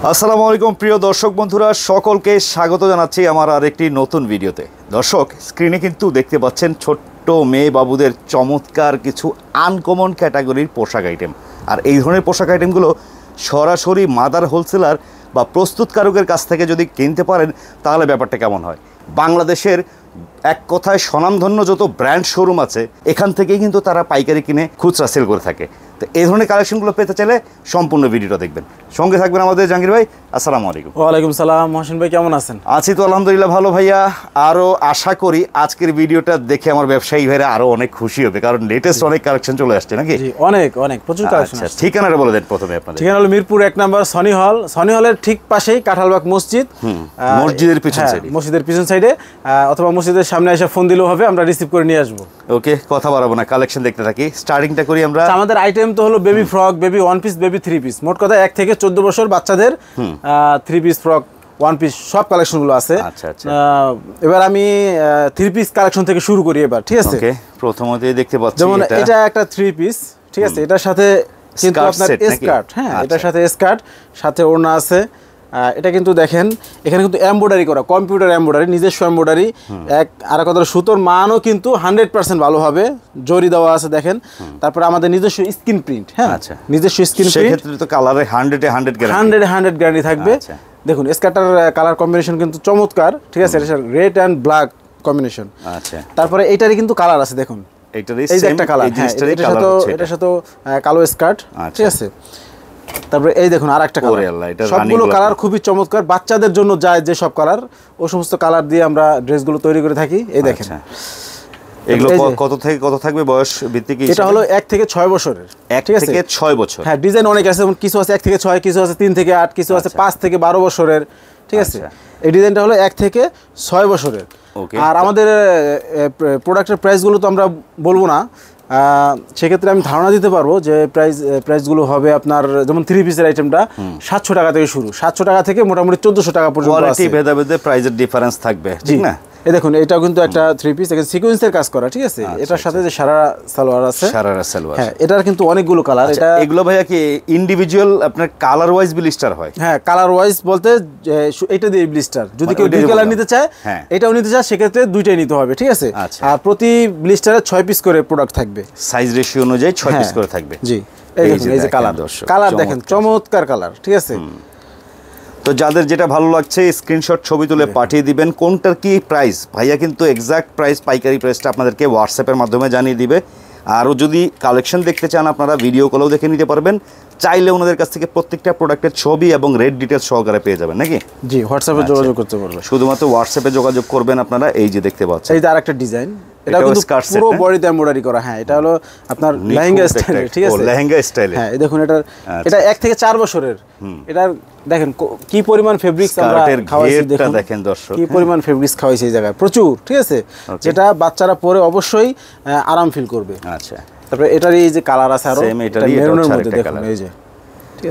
আসসালামু আলাইকুম প্রিয় দর্শক বন্ধুরা, সকলকে স্বাগত জানাচ্ছি আমার আরেকটি নতুন ভিডিওতে। দর্শক, স্ক্রিনে কিন্তু দেখতে পাচ্ছেন ছোট্ট মেয়ে বাবুদের চমৎকার কিছু আনকমন ক্যাটাগরির পোশাক আইটেম। আর এই ধরনের পোশাক আইটেমগুলো সরাসরি মাদার হোলসেলার বা প্রস্তুতকারকের কাছ থেকে যদি কিনতে পারেন তাহলে ব্যাপারটা কেমন হয়। বাংলাদেশের এক কথায় স্বনামধন্য যত ব্র্যান্ড শোরুম আছে এখান থেকেই কিন্তু তারা পাইকারি কিনে খুচরা সেল করে থাকে। তো এই ধরনের কালেকশনগুলো পেতে চাইলে সম্পূর্ণ ভিডিওটা দেখবেন। সঙ্গে থাকবেন আমাদের জাহাঙ্গীর ভাই। আসসালামু আলাইকুম। ওয়ালাইকুম সালাম। মহসিন ভাই কেমন আছেন? আছি তো আলহামদুলিল্লাহ ভালো ভাইয়া। আরও আশা করি আজকের ভিডিওটা দেখে আমার ব্যবসায়ী ভাইরা আরও অনেক খুশি হবে, কারণ লেটেস্ট অনেক কালেকশন চলে আসছে নাকি? অনেক অনেক প্রচুর কালেকশন আসছে। ঠিকানাটা বলে দেন প্রথমে আপনাদের। ঠিকানা হলো মিরপুর 1 নম্বর সনি হল। সনি হলের ঠিক পাশেই কাঁঠালবাগ মসজিদ, মসজিদের পিছন সাইডে, মসজিদের পিছন সাইডে, অথবা মসজিদের সামনে এসে ফোন দিলেও হবে, আমরা রিসিভ করে নিয়ে আসবো। ওকে, কথা বাড়াবো না, কালেকশন দেখতে থাকি। স্টার্টিংটা করি আমরা। আমাদের আইটেম তো হলো baby frock, baby one piece, baby three piece, মোট কথা 1 থেকে 14 বছর বাচ্চাদের three piece, frock, one piece সব কালেকশনগুলো আছে। এবার আমি থ্রি পিস কালেকশন থেকে শুরু করি এবার, ঠিক আছে? প্রথমত দেখতে পাচ্ছি যেমন এটা একটা থ্রি পিস, ঠিক আছে? এটার সাথে কিন্তু আপনার স্কার্ট, হ্যাঁ, এটার সাথে স্কার্ট, সাথে ওড়না আছে। এটা কিন্তু দেখেন এখানে কিন্তু এমব্রয়ডারি করা, কম্পিউটার এমব্রয়ডারি, নিজস্ব এমব্রয়ডারি। আর কথা সুতোর মানও কিন্তু 100% ভালো হবে, জরি দেওয়া আছে দেখেন। তারপরে আমাদের নিজস্ব স্ক্রিন প্রিন্ট, হ্যাঁ, নিজস্ব স্ক্রিন প্রিন্ট। সেক্ষেত্রে তো কালারে 100 গ্যারান্টি থাকবে। দেখুন স্কার্টার কালার কম্বিনেশন কিন্তু চমৎকার, ঠিক আছে? Red and black combination. আচ্ছা, তারপরে এইটারই কিন্তু কালার আছে, দেখুন এই যে একটা কালার, এটার সাথে কালো স্কার্ট, ঠিক আছে? তারপরে এই দেখুন আর একটা কালার। সবগুলো কালার খুবই চমৎকার, বাচ্চাদের জন্য যায় যে সব কালার, ও সমস্ত কালার দিয়ে আমরা ড্রেসগুলো তৈরি করে থাকি। এই দেখেন এগুলো কত থেকে কত থাকবে বয়স ভিত্তিক? এটা হলো 1 থেকে 6 বছরের। 1 থেকে 6 বছর। হ্যাঁ, ডিজাইন অনেক আছে, যেমন কিছু আছে 1 থেকে 6, কিছু আছে 3 থেকে 8, কিছু আছে 5 থেকে 12 বছরের, ঠিক আছে? এই ডিজাইনটা হলো 1 থেকে 6 বছরের। আর আমাদের প্রোডাক্টের প্রাইসগুলো তো আমরা বলবো না, সেক্ষেত্রে আমি ধারণা দিতে পারবো যে প্রাইসগুলো হবে আপনার, যেমন থ্রি পিসের আইটেমটা 700 টাকা থেকে শুরু, 700 টাকা থেকে মোটামুটি 1400 টাকা পর্যন্ত আছে। ভেদাভেদে প্রাইসের ডিফারেন্স থাকবে, ঠিক না? এই দেখুন এটাও কিন্তু একটা থ্রি পিস, এখানে সিকোয়েন্সের কাজ করা, ঠিক আছে? এটার সাথে যে সারারা সালোয়ার আছে, সারারা সালোয়ার, হ্যাঁ, এটার কিন্তু অনেকগুলো কালার। এটা এগুলো ভাইয়া কি ইন্ডিভিজুয়াল আপনার কালার ওয়াইজ ব্লিস্টার হয়? হ্যাঁ, কালার ওয়াইজ বলতে এটা দিয়ে ব্লিস্টার, যদি কেউ দুই কালার নিতে চায়, এটাও নিতে চায়, সেক্ষেত্রে দুইটাই নিতে হবে, ঠিক আছে? আর প্রতি ব্লিস্টারে 6 পিস করে প্রোডাক্ট থাকবে, সাইজ রেশিও অনুযায়ী 6 পিস করে থাকবে। জি, এই দেখুন এই যে কালার দেখেন, চমৎকার কালার, ঠিক আছে? তো যাদের যেটা ভালো লাগছে স্ক্রিনশট ছবি তুলে পাঠিয়ে দিবেন। কোনটার কি প্রাইস ভাইয়া কিন্তু এক্সাক্ট প্রাইস, পাইকারি প্রাইসটা আপনাদেরকে হোয়াটসঅ্যাপের মাধ্যমে জানিয়ে দিবে। আরও যদি কালেকশন দেখতে চান আপনারা ভিডিও কলেও দেখে নিতে পারবেন, চাইলে ওনাদের কাছ থেকে প্রত্যেকটা প্রোডাক্টের ছবি এবং রেট ডিটেলস সহকারে পেয়ে যাবেন নাকি? জি, হোয়াটসঅ্যাপে যোগাযোগ করতে পারবেন, শুধুমাত্র হোয়াটসঅ্যাপে যোগাযোগ করবেন আপনারা। এই যে দেখতে পাচ্ছেন, এই যে আরেকটা ডিজাইন, এটা কিন্তু পুরো বডিতে এমব্রয়ডারি করা। হ্যাঁ, এটা হলো আপনার লেহেঙ্গা স্টাইল, ঠিক আছে? লেহেঙ্গা স্টাইল। হ্যাঁ, দেখুন এটা 1 থেকে 4 বছরের। এটার দেখেন কি পরিমাণ ফেব্রিক্স আমরা খাওয়াইছি, দেখেন দর্শক কি পরিমাণ ফেব্রিক্স খাওয়াইছি এই জায়গায়, প্রচুর, ঠিক আছে? যেটা বাচ্চারা পরে অবশ্যই আরাম ফিল করবে। আচ্ছা, তারপরে এটার এই যে কালার আছে, আরো মেরুনের মধ্যে দেখুন, এই যে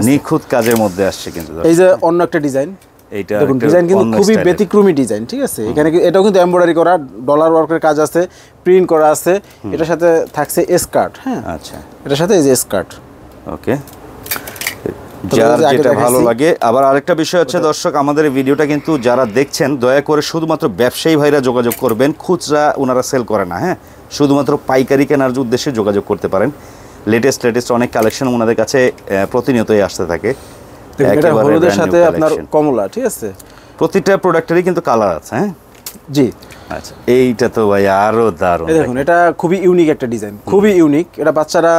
নিখুঁত কাজের মধ্যে আসছে। কিন্তু এই যে অন্য একটা ডিজাইন, এইটা দেখুন ডিজাইন কিন্তু খুবই ব্যতিক্রমী ডিজাইন, ঠিক আছে? এখানে এটাও কিন্তু এমব্রয়ডারি করা, ডলার ওয়ার্কের কাজ আছে, প্রিন্ট করা আছে। এটার সাথে থাকছে স্কার্ট, হ্যাঁ, আচ্ছা, এটার সাথে এই যে স্কার্ট। ওকে, যার যেটা ভালো লাগে। আবার আরেকটা বিষয় হচ্ছে দর্শক, আমাদের এই ভিডিওটা কিন্তু যারা দেখছেন দয়া করে শুধুমাত্র ব্যবসায়ী ভাইরা যোগাযোগ করবেন, খুচরা ওনারা সেল করে না, হ্যাঁ, শুধুমাত্র পাইকারি কেনার উদ্দেশ্যে যোগাযোগ করতে পারেন। লেটেস্ট ওনেক কালেকশন ওনাদের কাছে প্রতিনিয়তই আসতে থাকে। এটা হলুদের সাথে আপনার কমলা, ঠিক আছে? প্রতিটা প্রোডাক্টেরই কিন্তু কালার আছে, হ্যাঁ। জি, আচ্ছা, এইটা তো ভাই আরো দারুণ। দেখুন এটা খুবই ইউনিক একটা ডিজাইন, খুবই ইউনিক। এটা বাচ্চারা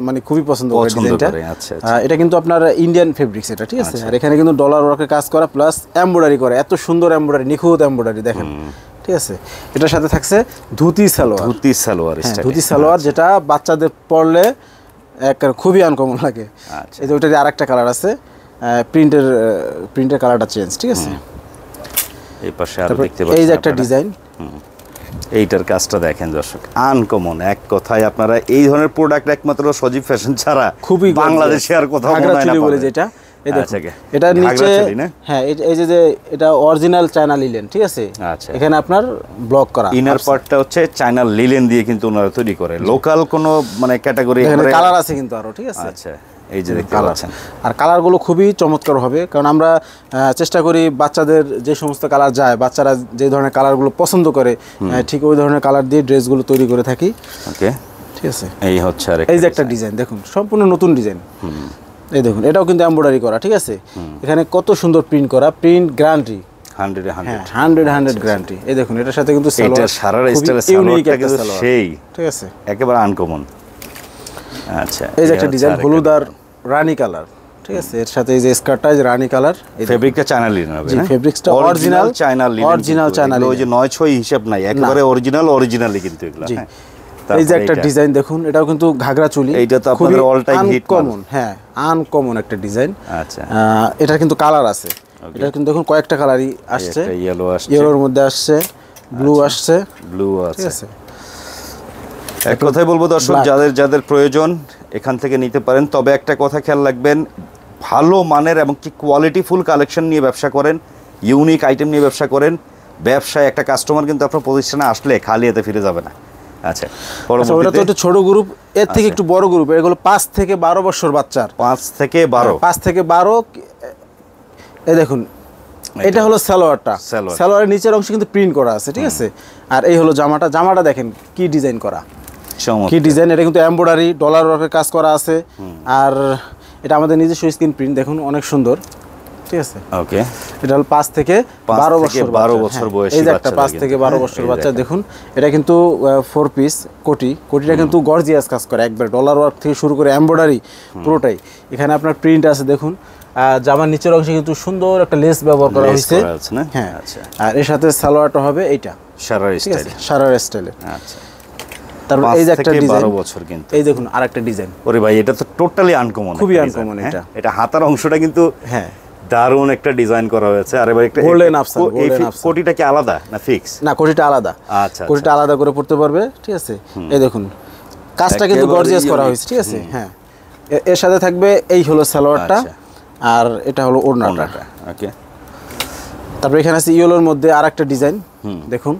মানে খুবই পছন্দ করে ডিজাইনটা। আচ্ছা, এটা কিন্তু আপনার ইন্ডিয়ান ফেব্রিক্স এটা, ঠিক আছে? আর এখানে কিন্তু ডলার ওয়ার্কের কাজ করা প্লাস এমব্রয়ডারি করা, এত সুন্দর এমব্রয়ডারি, নিখুঁত এমব্রয়ডারি, দেখেন, ঠিক আছে? এটার সাথে থাকছে ধুতি সালোয়ার, ধুতি সালোয়ার, যেটা বাচ্চাদের পরলে খুবই আনকমন লাগে। এই যে ওইটার আরেকটা কালার আছে, প্রিন্টের কালারটা চেঞ্জ, ঠিক আছে? এই পাশে আরো দেখতে পাচ্ছেন এই যে একটা ডিজাইন, এইটার কাজটা দেখেন দর্শক, আনকমন। এক কথায় আপনারা এই ধরনের প্রোডাক্ট একমাত্র সজীব ফ্যাশন ছাড়া খুবই বাংলাদেশে আর কোথাও মনে হয় না বলে, যেটা এটা নিচে, হ্যাঁ, এই যে এটা অরিজিনাল চায়না লিলেন, ঠিক আছে? আচ্ছা, এখানে আপনার ব্লক করা ইনার পার্টটা হচ্ছে চায়না লিলেন দিয়ে কিন্তু ওনারা তৈরি করে। লোকাল কোনো মানে ক্যাটাগরি কালার আছে কিন্তু আরো, ঠিক আছে? আচ্ছা, এই যে দেখতে পাচ্ছেন। আর কালারগুলো খুবই চমৎকার হবে, কারণ আমরা চেষ্টা করি বাচ্চাদের যে সমস্ত কালার যায়, বাচ্চারা যে ধরনের কালারগুলো পছন্দ করে ঠিক ওই ধরনের কালার দিয়ে ড্রেসগুলো তৈরি করে থাকি। ওকে, ঠিক আছে। এই হচ্ছে আর এই যে একটা ডিজাইন দেখুন, সম্পূর্ণ নতুন ডিজাইন। এই দেখুন, এটাও কিন্তু এমব্রয়ডারি করা, ঠিক আছে। এখানে কত সুন্দর প্রিন্ট করা, প্রিন্ট গ্যারান্টি 100 গ্যারান্টি। এই দেখুন, এটার সাথে কিন্তু এটা সারারা স্টাইলের সালোয়ারটা কিন্তু সেই, ঠিক আছে, একেবারে আনকমন। আচ্ছা, এই যে একটা ডিজাইন হলুদ আর রানী কালার, ঠিক আছে। এর সাথে এই যে স্কার্টটা যে রানী কালার, ফেব্রিকটা চায়না লিনেন হবে, জি ফেব্রিক্সটা original China linen, original China linen, ওই যে 9-6 হিসাব নাই, একেবারে অরিজিনালি কিন্তু এগুলা। হ্যাঁ, এই যে একটা ডিজাইন দেখুন, এটাও কিন্তু ঘাগরা চুলি, এইটা তো আপনাদের অল টাইম হিট কমন। হ্যাঁ, আনকমন একটা ডিজাইন। আচ্ছা, এটা কিন্তু কালার আছে, এটা কিন্তু দেখুন কয়েকটা কালারই আসছে, ইয়েলো আসছে, ইয়েলোর মধ্যে আসছে, ব্লু আসছে, ব্লু আছে, ঠিক আছে। এক কথাই বলবো দর্শক, যাদের প্রয়োজন এখান থেকে নিতে পারেন। তবে একটা কথা খেয়াল রাখবেন, ভালো মানের এবং কি কোয়ালিটিফুল কালেকশন নিয়ে ব্যবসা করেন, ইউনিক আইটেম নিয়ে ব্যবসা করেন। ব্যবসায় একটা কাস্টমার কিন্তু আপনার প্রতিষ্ঠানে আসলে খালি হাতে ফিরে যাবে না। আচ্ছা, ওটা তো একটু ছোট গ্রুপ, এর থেকে একটু বড় গ্রুপ, এগুলো 5 থেকে 12 বছর বাচ্চার, 5 থেকে 12, 5 থেকে 12। এই দেখুন, এটা হলো সালোয়ারটা, সালোয়ারের নিচের অংশ কিন্তু প্রিন্ট করা আছে, ঠিক আছে। আর এই হলো জামাটা দেখেন কি ডিজাইন করা, কি ডিজাইন। এটা কিন্তু এমব্রয়ডারি ডলার ওয়ার্কের কাজ করা আছে। আর এটা আমাদের নিজস্ব স্ক্রিন প্রিন্ট, দেখুন অনেক সুন্দর, ঠিক আছে। ওকে, এটা হলো 5 থেকে 12 বছর বয়সী, এই যে একটা 5 থেকে 12 বছর বাচ্চা দেখুন। এটা কিন্তু 4 পিস কোটিটা কিন্তু গর্জিয়াস কাজ করে, একবার ডলার ওয়ার্ক থেকে শুরু করে এমব্রয়ডারি পুরোটাই। এখানে আপনার প্রিন্ট আছে দেখুন, জামার নিচের অংশে কিন্তু সুন্দর একটা লেস ব্যবহার করা হয়েছে। হ্যাঁ, আর এর সাথে সালোয়ারটা হবে এইটা শারারা স্টাইলে। আচ্ছা, তারপর এই যে একটা ডিজাইন, 12 বছর কিন্তু। এই দেখুন আরেকটা ডিজাইন, ওরে ভাই, এটা তো টোটালি আনকমন, খুবই আনকমন। এটা হাতার অংশটা কিন্তু হ্যাঁ দারুণ একটা ডিজাইন করা হয়েছে। আর এবার একটা গোল্ডেন আফসান, কোটিটা কি আলাদা না ফিক্স? না, কোটিটা আলাদা। আচ্ছা, কোটিটা আলাদা করে পড়তে পারবে, ঠিক আছে। এই দেখুন কাজটা কিন্তু গর্জিয়াস করা হয়েছে, ঠিক আছে। হ্যাঁ, এর সাথে থাকবে এই হলো সালোয়ারটা, আর এটা হলো ওড়নাটা। ওকে, তারপর এখানে আছে ইয়েলোর মধ্যে আরেকটা ডিজাইন, দেখুন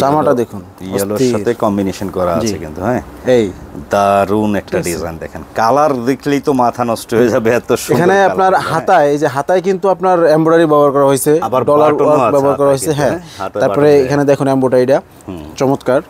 জামাটা দেখুন ইয়েলোর সাথে কম্বিনেশন করা আছে কিন্তু। হ্যাঁ, এই দারুণ একটা ডিজাইন দেখেন, কালার দেখলেই তো মাথা নষ্ট হয়ে যাবে, এত সুন্দর। এখানে আপনার হাতায়, এই যে হাতায় কিন্তু আপনার এমব্রয়ডারি ব্যবহার করা হয়েছে, আবার ডলার ব্যবহার করা হয়েছে। হ্যাঁ, তারপরে এখানে দেখুন এমব্রয়ডারিটা চমৎকার।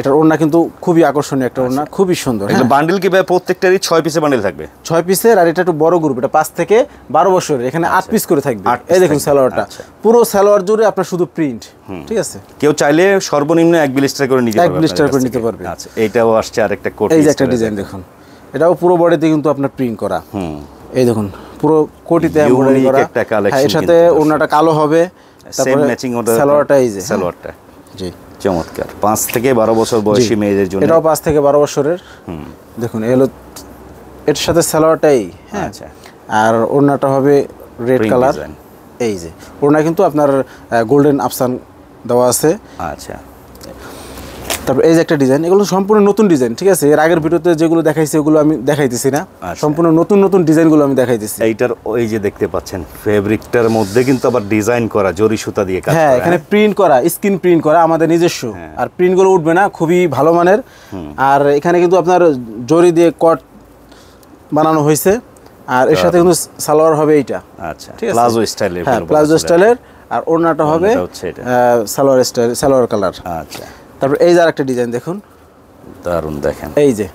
এটার ওড়না কিন্তু খুবই আকর্ষণীয় একটা ওড়না, খুবই সুন্দর। বান্ডিল কি ভাই প্রত্যেকটারই 6 পিসের বান্ডিল থাকবে? 6 পিসের। আর এটা একটু বড় গ্রুপ, এটা 5 থেকে 12 বছরের, এখানে 8 পিস করে থাকবে। এই দেখুন সালোয়ারটা, পুরো সালোয়ার জুড়ে আপনার শুধু প্রিন্ট, ঠিক আছে। কেউ চাইলে সর্বনিম্ন 1 ব্লিস্টার করে নিতে পারবে, 1 ব্লিস্টার করে নিতে পারবে। আচ্ছা, এইটাও আসছে আরেকটা কোট। এই যে একটা ডিজাইন দেখুন, এটাও পুরো বডিতে কিন্তু আপনার প্রিন্ট করা। এই দেখুন পুরো কোটিতে এমব্রয়ডারি করা। এর সাথে ওড়নাটা কালো হবে, সেম ম্যাচিং ওটা সালোয়ারটা, এই যে সালোয়ারটা। জি, চমৎকার। 5 থেকে 12 বছর বয়সী মেয়েদের জন্য এটাও 5 থেকে 12 বছরের। দেখুন এই হলো এর সাথে সালোয়ারটাই। হ্যাঁ, আচ্ছা। আর ওড়নাটা হবে রেড কালার। এই যে ওড়না কিন্তু আপনার গোল্ডেন আফসান দেওয়া আছে। আচ্ছা, তারপর এই যে একটা ডিজাইন, এগুলো সম্পূর্ণ নতুন ডিজাইন, ঠিক আছে। এর আগের ভিডিওতে যেগুলো দেখাইছি ওগুলো আমি দেখাইতেছি না, সম্পূর্ণ নতুন ডিজাইনগুলো আমি দেখাইতেছি। এইটার ওই যে দেখতে পাচ্ছেন ফেব্রিকটার মধ্যে কিন্তু আবার ডিজাইন করা, জরি সুতা দিয়ে কাজ করা। হ্যাঁ, এখানে প্রিন্ট করা, স্ক্রিন প্রিন্ট করা আমাদের নিজস্ব। আর প্রিন্টগুলো উঠবে না, খুবই ভালো মানের। আর এখানে কিন্তু আপনার জরি দিয়ে কট বানানো হয়েছে। আর এর সাথে কিন্তু সালোয়ার হবে এইটা। আচ্ছা, প্লাজো স্টাইলের। হ্যাঁ, প্লাজো স্টাইলের। আর ওড়নাটা হবে সালোয়ার স্টাইল, সালোয়ার কালার। আচ্ছা, তারপর এই যে আরেকটা ডিজাইন দেখুন, দারুণ দেখেন। এই যে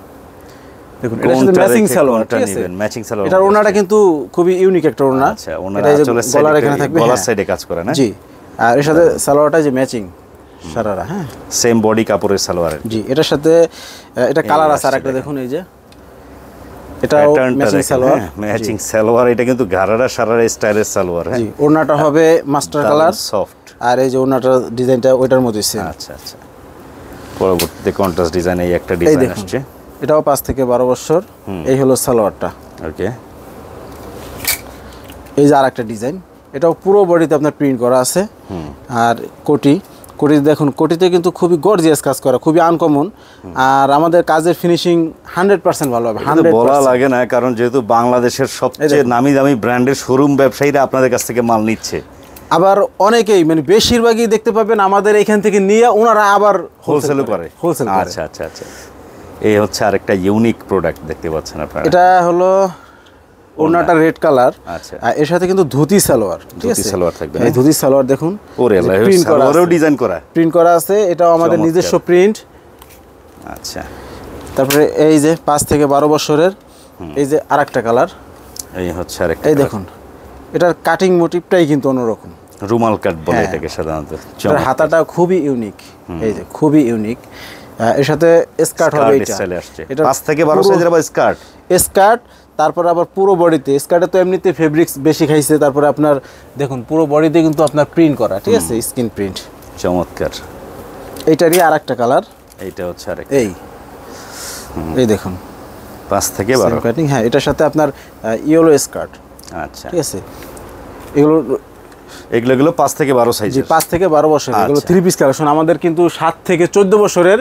দেখুন, এটার সাথে ম্যাচিং সালোয়ার, ঠিক আছে। ম্যাচিং সালোয়ার। এটার ওড়নাটা কিন্তু খুবই ইউনিক একটা ওড়না। আচ্ছা, ওড়নাটা আসলে গলার এখানে থাকবে, গলার সাইডে কাজ করে না? জি। আর এর সাথে সালোয়ারটা যে ম্যাচিং সারারা। হ্যাঁ, সেম বডি কাপড়ের সালোয়ার। জি, এটার সাথে এটা কালার আছে আরেকটা দেখুন, এই যে এটা ম্যাচিং সালোয়ার। ম্যাচিং সালোয়ার, এটা কিন্তু গারারা সারারা স্টাইলের সালোয়ার। হ্যাঁ, জি। ওড়নাটা হবে মাস্টার কালার, সফট। আর এই যে ওড়নাটা ডিজাইনটা ওইটার মতোই সেম। আচ্ছা আচ্ছা, পরবর্তীতে কন্ট্রাস্ট ডিজাইন এই একটা ডিজাইন আসছে, এটাও 5 থেকে 12 বছর। এই হলো সালোয়ারটা। ওকে, এই যে আরেকটা ডিজাইন, এটাও পুরো বডিতে আপনার প্রিন্ট করা আছে। আর কোটি দেখুন, কোটিতে কিন্তু খুবই গর্জিয়াস কাজ করা, খুবই আনকমন। আর আমাদের কাজের ফিনিশিং 100% ভালো হবে, 100% বলা লাগে না, কারণ যেহেতু বাংলাদেশের সবচেয়ে নামি দামি ব্র্যান্ডের শোরুম ব্যবসায়ীরা আপনাদের কাছ থেকে মাল নিচ্ছে। আবার অনেকেই মানে বেশিরভাগই দেখতে পাবেন আমাদের এখান থেকে নিয়ে ওনারা আবার হোলসেলও করে। হোলসেল। আচ্ছা আচ্ছা আচ্ছা, এই হচ্ছে আরেকটা ইউনিক প্রোডাক্ট দেখতে পাচ্ছেন আপনারা। এটা হলো ওড়নাটা রেড কালার। আচ্ছা, এর সাথে কিন্তু ধুতি সালোয়ার, ঠিক আছে, ধুতি সালোয়ার থাকবে। এই ধুতি সালোয়ার দেখুন, ওরে আল্লাহ, প্রিন্ট করা আছে, ডিজাইন করা, প্রিন্ট করা আছে। এটাও আমাদের নিজস্ব প্রিন্ট। আচ্ছা, তারপরে এই যে 5 থেকে 12 বছরের এই যে আরেকটা কালার, এই হচ্ছে আরেকটা। এই দেখুন, এটার কাটিং মোটিভটাই কিন্তু অন্যরকম, রুমাল কাট বলে এটাকে সাধারণত। এটার হাতাটা খুবই ইউনিক, এই যে খুবই ইউনিক। এর সাথে স্কার্ট হবে এটা 5 থেকে 12 সাইজের আবার স্কার্ট। তারপর আবার পুরো বডিতে, স্কার্টে তো এমনিতে ফেব্রিক্স বেশি খাইছে, তারপরে আপনার দেখুন পুরো বডিতে কিন্তু আপনার প্রিন্ট করা, ঠিক আছে, স্কিন প্রিন্ট। চমৎকার। এইটারই আরেকটা কালার, এইটা হচ্ছে আরেকটা, এই দেখুন 5 থেকে 12 কাটিং। হ্যাঁ, এটার সাথে আপনার ইয়েলো স্কার্ট। আচ্ছা, ঠিক আছে, এগুলো 5 থেকে 12 সাইজের, 5 থেকে 12 বছর। এগুলো 3 পিস কালেকশন। আমাদের কিন্তু 7 থেকে 14 বছরের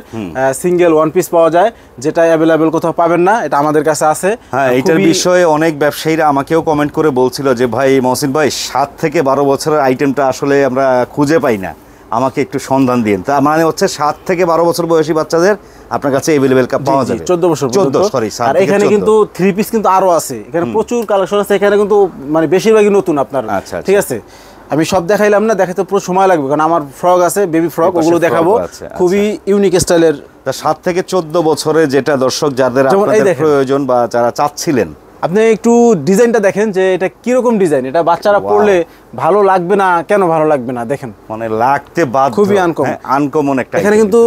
সিঙ্গেল 1 পিস পাওয়া যায়, যেটা অ্যাভেলেবেল কোথাও পাবেন না, এটা আমাদের কাছে আছে। হ্যাঁ, এইটার বিষয়ে অনেক ব্যবসায়ীরা আমাকেও কমেন্ট করে বলছিল যে ভাই মহসিন ভাই, 7 থেকে 12 বছরের আইটেমটা আসলে আমরা খুঁজে পাই না, আমাকে একটু সন্ধান দিন। তা মানে হচ্ছে 7 থেকে 12 বছর বয়সী বাচ্চাদের আপনার কাছে अवेलेबल কাপ পাওয়া যাবে। 14 বছর, 14 সরি। আর এখানে কিন্তু 3 পিস কিন্তু আরো আছে, এখানে প্রচুর কালেকশন আছে। এখানে কিন্তু মানে বেশিরভাগই নতুন আপনার। ঠিক আছে, আমি সব দেখাইলাম না, দেখাতে পুরো সময় লাগবে, কারণ আমার ফ্রক আছে, বেবি ফ্রক, ওগুলো দেখাবো। খুবই ইউনিক স্টাইলের। 7 থেকে 14 বছরে যেটা দর্শক যাদের আপনাদের প্রয়োজন বা যারা চাচ্ছিলেন, আপনি একটু ডিজাইনটা দেখেন যে এটা কিরকম ডিজাইন। এটা বাচ্চারা পরলে ভালো লাগবে না, কেন ভালো লাগবে না দেখেন, মানে লাগতে বাধ্য, খুবই আনকমন একটা। এখানে কিন্তু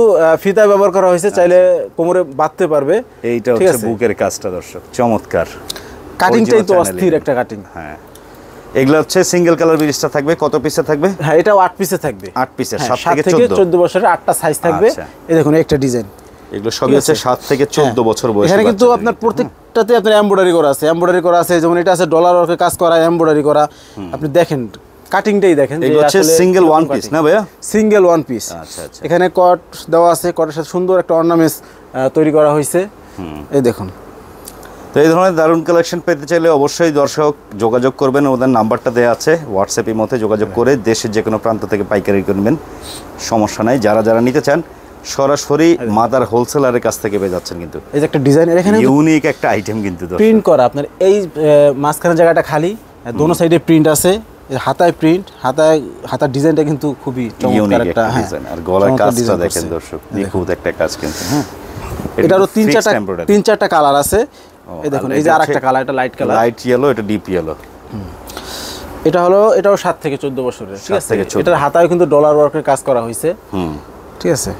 ফিতা ব্যবহার করা হয়েছে, চাইলে কোমরে বাঁধতে পারবে। এইটা হচ্ছে বুকের কাজটা দর্শক, চমৎকার। কাটিংটাই তো অস্থির একটা কাটিং। হ্যাঁ, এগুলা হচ্ছে সিঙ্গেল কালার বিরিজটা থাকবে। কত পিসে থাকবে? হ্যাঁ, এটাও 8 পিসে থাকবে। 8 পিসে, 7 থেকে 14 বছরের 8টা সাইজ থাকবে। এই দেখুন একটা ডিজাইন, এগুলো সবই হচ্ছে 7 থেকে 14 বছর বয়সী। এখানে কিন্তু আপনার প্রত্যেকটাতে আপনার এমব্রয়ডারি করা আছে, যেমন এটা আছে ডলার ওয়ার্কের কাজ করা, এমব্রয়ডারি করা। আপনি দেখেন কাটিংটাই দেখেন, এটা হচ্ছে সিঙ্গেল 1 পিস না ভাইয়া? Single 1 piece. আচ্ছা আচ্ছা। এখানে কট দেওয়া আছে, কটের সাথে সুন্দর একটা অর্নামেন্টস তৈরি করা হয়েছে। এই দেখুন। তো এই ধরনের দারুণ কালেকশন পেতে চাইলে অবশ্যই দর্শক যোগাযোগ করবেন, ওদের নাম্বারটা দেওয়া আছে, হোয়াটসঅ্যাপের মধ্যে যোগাযোগ করে দেশের যে কোনো প্রান্ত থেকে পাইকারি কিনবেন, সমস্যা নাই। যারা নিতে চান সরাসরি মাদার হোলসেলারের কাছ থেকে পেয়ে যাচ্ছেন। কিন্তু এই যে একটা ডিজাইন, এখানে ইউনিক একটা আইটেম কিন্তু প্রিন্ট করা, আপনার এই মাঝখানের জায়গাটা খালি, দোনো সাইডে প্রিন্ট আছে, হাতায় প্রিন্ট, হাতার ডিজাইনটা কিন্তু খুবই চমৎকার একটা ডিজাইন। আর গলার কাজটা দেখেন দর্শক, নিখুঁত একটা কাজ কিন্তু। হ্যাঁ, এটারও 3-4টা কালার আছে। এই দেখুন, এই যে আরেকটা কালার, এটা লাইট কালার, লাইট ইয়েলো, এটা ডিপ ইয়েলো। এটাও 7 থেকে 14 বছরের। ঠিক আছে, এটার হাতায় কিন্তু ডলার ওয়ার্কের কাজ করা হয়েছে। ঠিক আছে,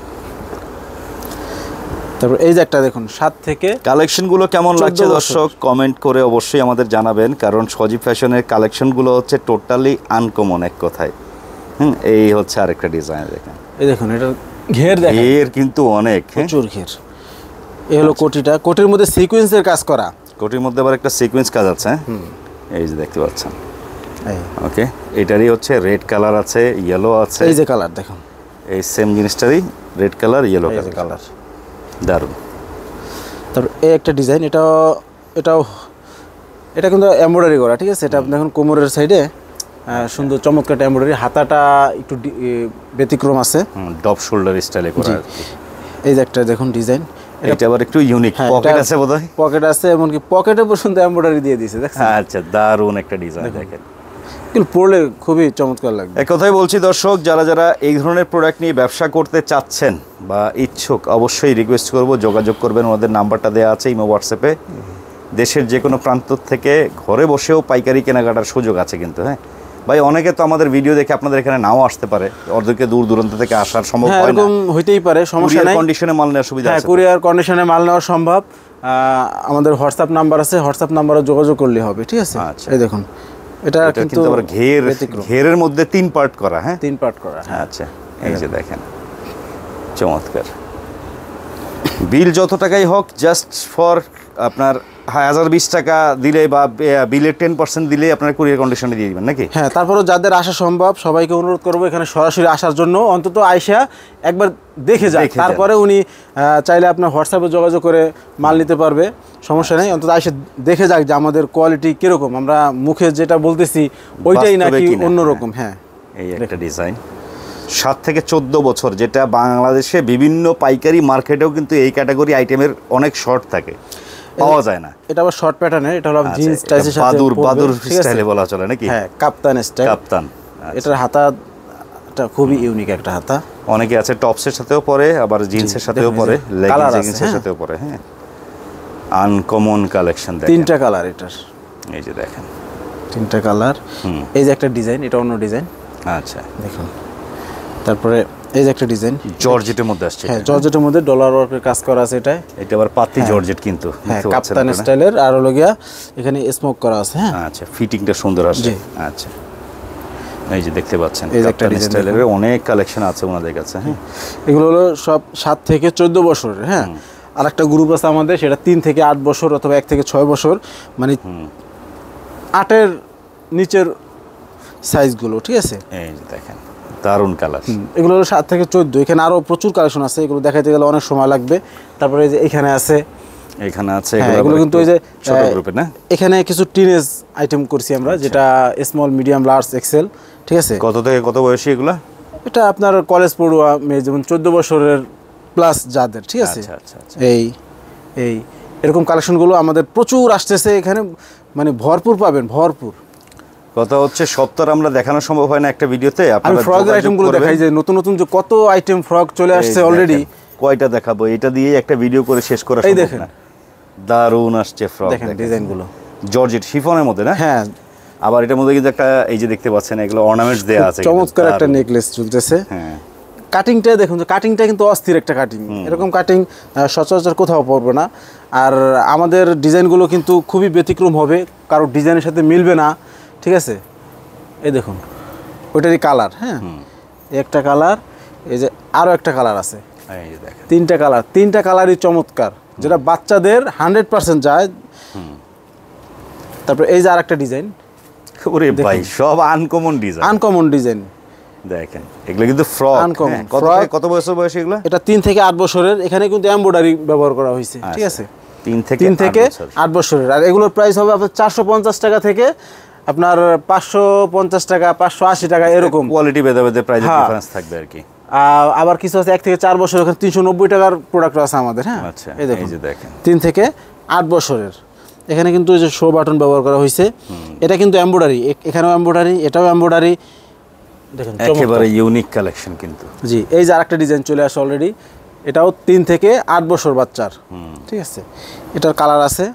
তারপর এই যে একটা দেখুন 7 থেকে। কালেকশনগুলো কেমন লাগছে দর্শক কমেন্ট করে অবশ্যই আমাদের জানাবেন, কারণ সজীব ফ্যাশনের কালেকশনগুলো হচ্ছে টোটালি আনকমন এক কথায়। এই হচ্ছে আরেকটা ডিজাইন দেখেন, এই দেখুন, এটা ঘের দেখেন, ঘের কিন্তু অনেক, প্রচুর ঘের। এই হলো কোটিটা, কোটির মধ্যে সিকোয়েন্সের কাজ করা, কোটির মধ্যে আবার একটা সিকোয়েন্স কাজ আছে। এই যে দেখতে পাচ্ছেন, ওকে। এটারই হচ্ছে রেড কালার আছে, ইয়েলো আছে। এই যে কালার দেখুন, এই সেম জিনিসটারই রেড কালার, ইয়েলো কালার, দারুণ। তারপর এই একটা ডিজাইন, এটা কিন্তু এমব্রয়ডারি করা। ঠিক আছে, এটা আপনি দেখুন কোমরের সাইডে সুন্দর চমৎকার এমব্রয়ডারি, হাতাটা একটু ব্যতিক্রম আছে, ডপ শোল্ডার স্টাইলে করা। এই যে একটা দেখুন ডিজাইন, এটা আবার একটু ইউনিক, পকেট আছে বোধহয়, পকেট আছে, এমনকি পকেটে পর্যন্ত এমব্রয়ডারি দিয়ে দিয়েছে, দেখছেন? আচ্ছা, দারুণ একটা ডিজাইন দেখেন, কিন্তু পরলে খুবই চমৎকার লাগবে। এক কথাই বলছি দর্শক, যারা এই ধরনের প্রোডাক্ট নিয়ে ব্যবসা করতে চাচ্ছেন বা ইচ্ছুক, অবশ্যই রিকোয়েস্ট করব যোগাযোগ করবেন, ওদের নাম্বারটা দেওয়া আছে ইমো হোয়াটসঅ্যাপে। দেশের যে কোনো প্রান্ত থেকে ঘরে বসেও পাইকারি কেনাকাটার সুযোগ আছে কিন্তু। হ্যাঁ ভাই, অনেকে তো আমাদের ভিডিও দেখে আপনাদের এখানে নাও আসতে পারে, ওদেরকে দূর দূরান্ত থেকে আসার সম্ভব হয় না, এরকম হইতেই পারে, সমস্যা নাই। কন্ডিশনে মাল নেওয়ার সুবিধা আছে, কুরিয়ার কন্ডিশনে মাল নেওয়া সম্ভব। আমাদের হোয়াটসঅ্যাপ নাম্বার আছে, হোয়াটসঅ্যাপ নাম্বারে যোগাযোগ করলে হবে। ঠিক আছে, এই দেখুন, এটা কিন্তু আবার ঘেরের মধ্যে 3 পার্ট করা। হ্যাঁ, 3 পার্ট করা। আচ্ছা, এই যে দেখেন, চমৎকার। বিল যত টাকাই হোক, জাস্ট ফর আপনার 1020 টাকা দিলে বা বিলের 10% দিলে আপনার কুরিয়ার কন্ডিশনে দিয়ে দিবেন নাকি? হ্যাঁ, তারপরেও যাদের আসা সম্ভব সবাইকে অনুরোধ করবো এখানে সরাসরি আসার জন্য, অন্তত আইসা একবার দেখে যায়, তারপরে উনি চাইলে আপনার হোয়াটসঅ্যাপে যোগাযোগ করে মাল নিতে পারবে, সমস্যা নেই। অন্তত আইসা দেখে যাক যে আমাদের কোয়ালিটি কিরকম, আমরা মুখে যেটা বলতেছি ওইটাই নাকি অন্যরকম। হ্যাঁ, এই একটা ডিজাইন, 7 থেকে 14 বছর, যেটা বাংলাদেশে বিভিন্ন পাইকারি মার্কেটেও কিন্তু এই ক্যাটাগরি আইটেমের অনেক শর্ট থাকে, পাওয়া যায় না। এটা আবার শর্ট প্যাটার্নের, এটা হলো জিন্স টাইপের সাথে বাদুর স্টাইলে বলা চলে নাকি? হ্যাঁ, কাপ্তান স্টাইল। কাপ্তান। এটার হাতাটা খুবই ইউনিক একটা হাতা। অনেকে আছে টপসের সাথেও পরে, আবার জিন্সের সাথেও পরে, লেগিংসের সাথেও পরে। হ্যাঁ, আনকমন কালেকশন। দেখেন 3টা কালার এটার, এই যে দেখেন 3টা কালার। এই যে একটা ডিজাইন, এটা অন্য ডিজাইন। আচ্ছা, দেখুন। তারপরে এই যে একটা ডিজাইন জর্জেটের মধ্যে আসছে। হ্যাঁ, জর্জেটের মধ্যে ডলার ওয়ার্কের কাজ করা আছে এটা। এটা আবার পাতি জর্জেট কিন্তু। হ্যাঁ, কাপ্তান স্টাইলের, আর হলো গিয়া এখানে স্মোক করা আছে। হ্যাঁ, আচ্ছা, ফিটিংটা সুন্দর আসছে। আচ্ছা, এই যে দেখতে পাচ্ছেন এই যে একটা ডিজাইন স্টাইলের অনেক কালেকশন আছে ওনাদের কাছে। হ্যাঁ, এগুলো হলো সব 7 থেকে 14 বছরের। হ্যাঁ, আর একটা গ্রুপ আছে আমাদের, সেটা 3 থেকে 8 বছর অথবা 1 থেকে 6 বছর, মানে 8-এর নিচের সাইজগুলো। ঠিক আছে, এই যে দেখেন দারুণ কালার। এগুলো হলো 7 থেকে 14। এখানে আরো প্রচুর কালেকশন আছে, এগুলো দেখাইতে গেলে অনেক সময় লাগবে। তারপরে এই যে এখানে আছে, এগুলো কিন্তু ওই যে ছোট গ্রুপে না, এখানে কিছু টিনেজ আইটেম করছি আমরা, যেটা স্মল, মিডিয়াম, লার্জ, এক্সেল। ঠিক আছে, কত থেকে কত বয়সী এগুলা? এটা আপনার কলেজ পড়ুয়া মেয়ে, যেমন 14 বছরের প্লাস যাদের। ঠিক আছে, এই এরকম কালেকশনগুলো আমাদের প্রচুর আসতেছে এখানে, মানে ভরপুর পাবেন, ভরপুর। কথা হচ্ছে সপ্তাহে আমরা দেখানো সম্ভব হয় না একটা ভিডিওতে। আমি ফ্রকের আইটেমগুলো দেখাই, যে নতুন নতুন যে কত আইটেম ফ্রক চলে আসছে অলরেডি। কয়টা দেখাবো, এটা দিয়ে একটা ভিডিও করে শেষ করা সম্ভব না। দারুণ আসছে ফ্রক, দেখেন ডিজাইনগুলো, জর্জেট শিফনের মধ্যে না? হ্যাঁ, আবার এটার মধ্যে কিন্তু একটা, এই যে দেখতে পাচ্ছেন, এগুলো অর্নামেন্টস দেয়া আছে, চমৎকার একটা নেকলেস চলতেছে। হ্যাঁ, কাটিংটা দেখুন, কাটিংটা কিন্তু অস্থির একটা কাটিং। এরকম কাটিং সচরাচর কোথাও পড়বে না। আর আমাদের ডিজাইনগুলো কিন্তু খুবই ব্যতিক্রম হবে, কারোর ডিজাইনের সাথে মিলবে না। ঠিক আছে, এই দেখুন ওইটারই কালার। হ্যাঁ, একটা কালার, এই যে আরও একটা কালার আছে, এই যে দেখেন 3টা কালার। 3টা কালারই চমৎকার, যেটা বাচ্চাদের 100% যায়। তারপরে এই যে আর একটা ডিজাইন। ওরে ভাই, সব আনকমন ডিজাইন, আনকমন ডিজাইন। দেখেন এগুলো কিন্তু ফ্রক। কত বছর বয়স এগুলো? এটা 3 থেকে 8 বছরের। এখানে কিন্তু এমব্রয়ডারি ব্যবহার করা হয়েছে। ঠিক আছে, 3 থেকে 8 বছরের। আর এগুলোর প্রাইস হবে আপনার 450 টাকা থেকে আপনার 550 টাকা, 580 টাকা, এরকম কোয়ালিটি ভেদে ভেদে প্রাইস ডিফারেন্স থাকবে আর কি। আবার কিছু আছে 1 থেকে 4 বছর, ওখানে 390 টাকার প্রোডাক্ট আছে আমাদের। হ্যাঁ, আচ্ছা, এই যে দেখেন 3 থেকে 8 বছরের। এখানে কিন্তু এই যে শো বাটন ব্যবহার করা হয়েছে। এটা কিন্তু এমব্রয়ডারি, এখানেও এমব্রয়ডারি, এটাও এমব্রয়ডারি। দেখেন একেবারে ইউনিক কালেকশন কিন্তু। জি, এই যে আরেকটা ডিজাইন চলে আসে অলরেডি, এটাও 3 থেকে 8 বছর বাচ্চার। ঠিক আছে, এটার কালার আছে,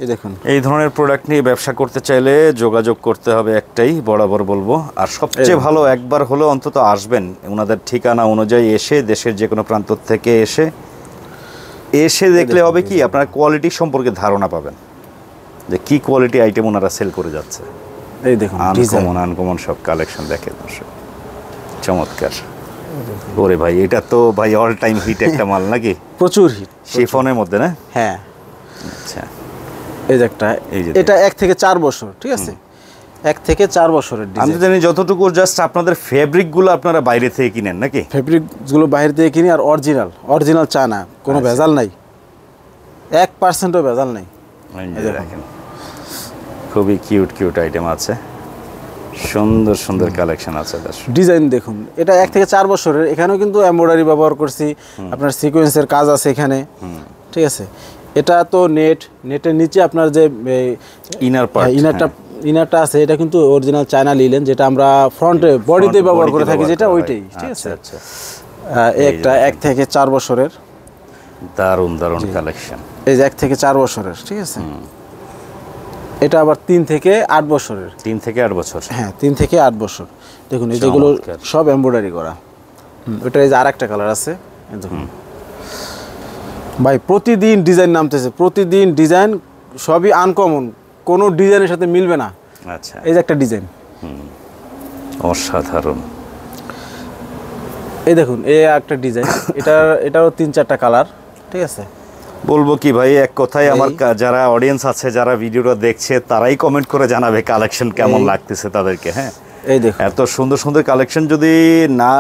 এই দেখুন। এই ধরনের প্রোডাক্ট নিয়ে ব্যবসা করতে চাইলে যোগাযোগ করতে হবে একটাই, বরাবর বলবো। আর সবচেয়ে ভালো একবার হলেও অন্তত আসবেন, ওনাদের ঠিকানা অনুযায়ী এসে, দেশের যে কোনো প্রান্ত থেকে এসে দেখলে হবে কি, আপনার কোয়ালিটি সম্পর্কে ধারণা পাবেন, যে কি কোয়ালিটি আইটেম ওনারা সেল করে যাচ্ছে। এই দেখুন আনকমন সব কালেকশন দেখেন দর্শক, চমৎকার। ওরে ভাই, এটা তো ভাই অল টাইম হিট একটা মাল নাকি? প্রচুর হিট, শিফনের মধ্যে না? হ্যাঁ। আচ্ছা, এই যে একটা, এটা 1 থেকে 4 বছর। ঠিক আছে, 1 থেকে 4 বছরের ডিজাইন। আমি জানি যতটুকু জাস্ট আপনাদের ফেব্রিকগুলো আপনারা বাইরে থেকে কিনেন নাকি? ফেব্রিকগুলো বাইরে থেকে কিনি, আর অরিজিনাল চায়না, কোনো ভেজাল নাই, 1%ও ভেজাল নাই। দেখেন খুবই কিউট আইটেম আছে, সুন্দর কালেকশন আছে। ডিজাইন দেখুন, এটা 1 থেকে 4 বছরের। এখানেও কিন্তু এমব্রয়ডারি ব্যবহার করছি, আপনার সিকোয়েন্সের কাজ আছে এখানে। ঠিক আছে, এটা তো নেটের নিচে আপনার যে ইনারটা আছে, এটা কিন্তু অরিজিনাল চায়না লিলেন, যেটা আমরা ফ্রন্টে বডিতে ব্যবহার করে থাকি, যেটা ওইটাই। ঠিক আছে, আচ্ছা, একটা 1 থেকে 4 বছরের দারুণ কালেকশন। এই যে 1 থেকে 4 বছরের। ঠিক আছে, এটা আবার 3 থেকে 8 বছরের। 3 থেকে 8 বছর, হ্যাঁ, 3 থেকে 8 বছর। দেখুন এই যেগুলো সব এমব্রয়ডারি করা। ওটা এই যে আরেকটা কালার আছে, দেখুন ভাই, প্রতিদিন ডিজাইন নামতেছে, প্রতিদিন ডিজাইন, সবই আনকমন, কোনো ডিজাইনের সাথে মিলবে না। আচ্ছা, এই যে একটা ডিজাইন, অসাধারণ। এই দেখুন, এই একটা ডিজাইন, এটারও 3-4টা কালার। ঠিক আছে, বলবো কি ভাই, এক কথায় আমার যারা অডিয়েন্স আছে, যারা ভিডিওটা দেখছে, তারাই কমেন্ট করে জানাবে কালেকশন কেমন লাগতেছে তাদেরকে। হ্যাঁ, এই দেখুন এত সুন্দর কালেকশন যদি না,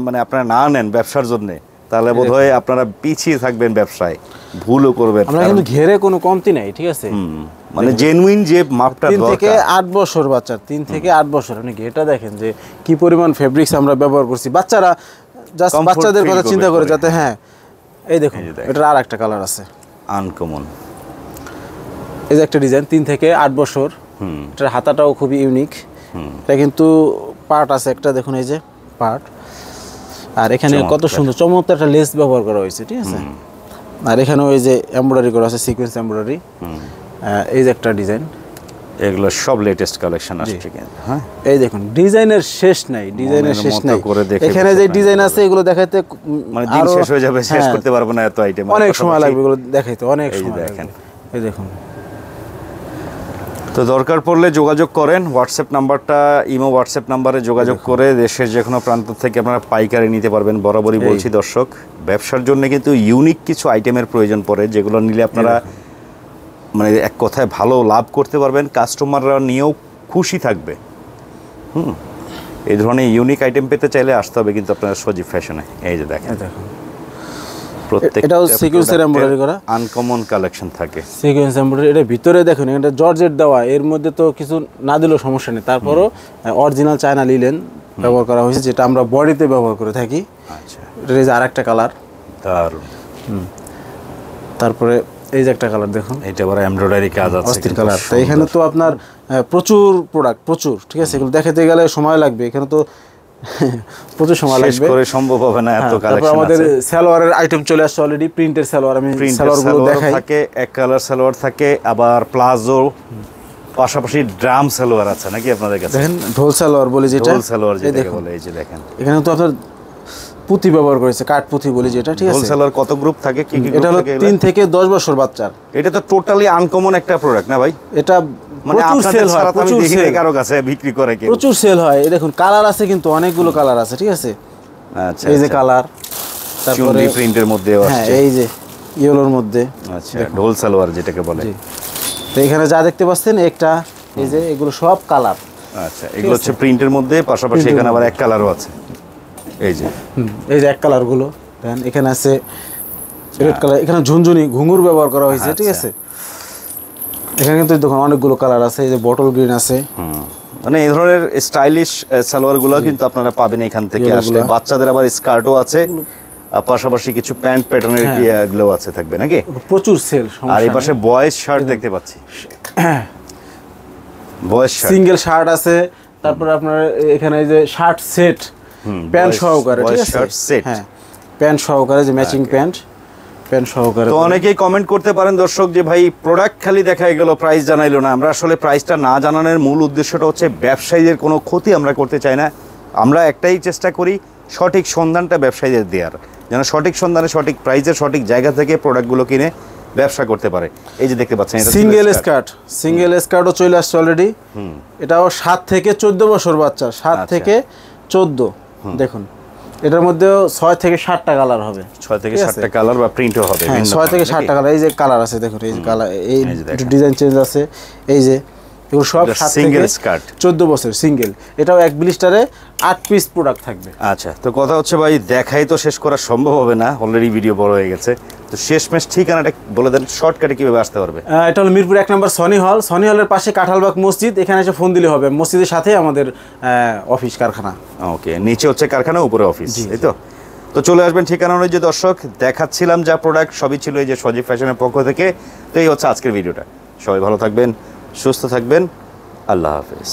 মানে আপনারা না নেন ব্যবসার জন্য, তাহলে বোধহয় আপনারা পিছিয়ে থাকবেন ব্যবসায়, ভুলও করবেন। আমরা কিন্তু ঘেরে কোনো কমতি নাই, ঠিক আছে, মানে জেনুইন যে মাপটা 3 থেকে 8 বছর বাচ্চা, 3 থেকে 8 বছর। আপনি ঘেরটা দেখেন যে কি পরিমাণ ফেব্রিক্স আমরা ব্যবহার করছি, বাচ্চারা জাস্ট বাচ্চাদের কথা চিন্তা করে যাতে। হ্যাঁ, এই দেখুন এটার আর একটা কালার আছে আনকমন, এই যে একটা ডিজাইন 3 থেকে 8 বছর। এটার হাতাটাও খুবই ইউনিক। এটা কিন্তু পার্ট আছে একটা, দেখুন এই যে পার্ট, আর এখানে কত সুন্দর চমৎকার একটা লেস ব্যবহার করা হয়েছে, ঠিক আছে। আর এখানেও এই যে এমব্রয়ডারি করা আছে, সিকোয়েন্স এমব্রয়ডারি। এই যে একটা ডিজাইন, এগুলো সব লেটেস্ট কালেকশন আসছে কিন্তু। হ্যাঁ, এই দেখুন ডিজাইনের শেষ নাই, ডিজাইনের শেষ নাই। এখানে যে ডিজাইন আছে এগুলো দেখাইতে মানে দিন শেষ হয়ে যাবে, শেষ করতে পারবো না, এত আইটেম অনেক সময় লাগবে এগুলো দেখাইতে, অনেক সময় দেখেন। এই দেখুন, তো দরকার পড়লে যোগাযোগ করেন, হোয়াটসঅ্যাপ নাম্বারটা, ইমো হোয়াটসঅ্যাপ নাম্বারে যোগাযোগ করে দেশের যে কোনো প্রান্ত থেকে আপনারা পাইকারি নিতে পারবেন। বরাবরই বলছি দর্শক, ব্যবসার জন্য কিন্তু ইউনিক কিছু আইটেমের প্রয়োজন পড়ে, যেগুলো নিলে আপনারা মানে এক কথায় ভালো লাভ করতে পারবেন, কাস্টমাররা নিয়েও খুশি থাকবে। এই ধরনের ইউনিক আইটেম পেতে চাইলে আসতে হবে কিন্তু আপনারা সজীব ফ্যাশনে। এই যে দেখেন, এটাও সিকোয়েন্সের এমব্রয়ডারি করা আনকমন কালেকশন থাকে, সিকোয়েন্স এমব্রয়ডারি। এটা ভিতরে দেখুন, এটা জর্জেট দেওয়া, এর মধ্যে তো কিছু না দিলেও সমস্যা নেই, তারপরও অরিজিনাল চায়না লিলেন ব্যবহার করা হয়েছে, যেটা আমরা বডিতে ব্যবহার করে থাকি। আচ্ছা, এটা এই যে আরেকটা কালার, তারপরে এই যে একটা কালার দেখুন, এটা আবার এমব্রয়ডারি কাজ আছে, অস্থির কালার। তো এখানে তো আপনার প্রচুর প্রোডাক্ট, প্রচুর, ঠিক আছে, এগুলো দেখাতে গেলে সময় লাগবে, এখানে তো প্রচুর সময় লাগবে, করে সম্ভব হবে না এত কালেকশন। তারপর আমাদের সালোয়ারের আইটেম চলে আসছে অলরেডি, প্রিন্টের সালোয়ার। আমি সালোয়ারগুলো দেখাই, থাকে এক কালার সালোয়ার থাকে, আবার প্লাজো, পাশাপাশি ড্রাম সালোয়ার আছে নাকি আপনাদের কাছে? দেখেন ঢোল সালোয়ার বলি যেটা, ঢোল সালোয়ার যেটাকে বলে, এই যে দেখেন এখানে তো আপনার পুঁতি ব্যবহার করেছে, কাঠ পুঁতি বলি যেটা, ঠিক আছে। ঢোল সালোয়ার কত গ্রুপ থাকে, কি কি? এটা হলো 3 থেকে 10 বছর বাচ্চার। এটা তো টোটালি আনকমন একটা প্রোডাক্ট না ভাই? এটা মানে প্রচুর সেল হয়, প্রচুর সেল, কারো কাছে বিক্রি করে কেউ, প্রচুর সেল হয়। এই দেখুন কালার আছে কিন্তু অনেকগুলো কালার আছে, ঠিক আছে। আচ্ছা, এই যে কালার, তারপরে প্রিন্টের মধ্যেও হ্যাঁ আসছে, এই যে ইয়েলোর মধ্যে। আচ্ছা, ঢোল সালোয়ার যেটাকে বলে। তো এখানে যা দেখতে পাচ্ছেন একটা, এই যে এগুলো সব কালার। আচ্ছা, এগুলো হচ্ছে প্রিন্টের মধ্যে, পাশাপাশি এখানে আবার এক কালারও আছে, এই যে এই যে এক কালার গুলো। দেন এখানে আছে রেড কালার, এখানে ঝুনঝুনি ঘুঙুর ব্যবহার করা হয়েছে, ঠিক আছে। এখানে কিন্তু দেখুন অনেকগুলো কালার আছে, এই যে বটল গ্রিন আছে। মানে এই ধরনের স্টাইলিশ সালোয়ারগুলো কিন্তু আপনারা পাবেন এখান থেকে আসলে। বাচ্চাদের আবার স্কার্টও আছে, আর পাশাপাশি কিছু প্যান্ট প্যাটার্নের গুলো আছে, থাকবে নাকি? প্রচুর সেল। আর এই পাশে বয়েজ শার্ট দেখতে পাচ্ছি, বয়েজ শার্ট, সিঙ্গেল শার্ট আছে। তারপরে আপনার এখানে এই যে শার্ট সেট, প্যান্ট সহকারে, ঠিক আছে। হ্যাঁ, প্যান্ট সহকারে, যে ম্যাচিং প্যান্ট সহকারে। তো অনেকেই কমেন্ট করতে পারেন দর্শক যে ভাই প্রোডাক্ট খালি দেখাই গেল, প্রাইস জানাইলো না। আমরা আসলে প্রাইসটা না জানানোর মূল উদ্দেশ্যটা হচ্ছে ব্যবসায়ীদের কোনো ক্ষতি আমরা করতে চাই না। আমরা একটাই চেষ্টা করি সঠিক সন্ধানটা ব্যবসায়ীদের দেওয়ার, যেন সঠিক সন্ধানে সঠিক প্রাইসের সঠিক জায়গা থেকে প্রোডাক্টগুলো কিনে ব্যবসা করতে পারে। এই যে দেখতে পাচ্ছেন সিঙ্গেল স্কার্টও চলে আসছে অলরেডি। এটাও 7 থেকে 14 বছর বাচ্চা, 7 থেকে 14। দেখুন এটার মধ্যেও 6 থেকে 7টা কালার হবে, 6 থেকে 7টা কালার বা প্রিন্টও হবে। 6 থেকে 7টা কালার। এই যে কালার আছে দেখুন, এই যে কালার, এই ডিজাইন চেঞ্জ আছে। এই যে এগুলো সব 7 থেকে 14 বছর সিঙ্গেল। এটাও এক ব্লিস্টারে 8 পিস প্রোডাক্ট থাকবে। আচ্ছা, তো কথা হচ্ছে ভাই দেখাই তো শেষ করা সম্ভব হবে না, অলরেডি ভিডিও বড় হয়ে গেছে। তো শেষমেশ ঠিকানাটা বলে দেন, শর্টকাটে কিভাবে আসতে পারবে? এটা হলো মিরপুর 1 নম্বর সনি হল, সনি হলের পাশে কাঁঠালবাগ মসজিদ। এখানে এসে ফোন দিলে হবে, মসজিদের সাথে আমাদের অফিস কারখানা। ওকে, নিচে হচ্ছে কারখানা, উপরে অফিস, এই তো। তো চলে আসবেন ঠিকানা অনুযায়ী। দর্শক দেখাচ্ছিলাম যা প্রোডাক্ট সবই ছিল এই যে সজীব ফ্যাশনের পক্ষ থেকে। তো এই হচ্ছে আজকের ভিডিওটা। সবাই ভালো থাকবেন, সুস্থ থাকবেন, আল্লাহ হাফেজ।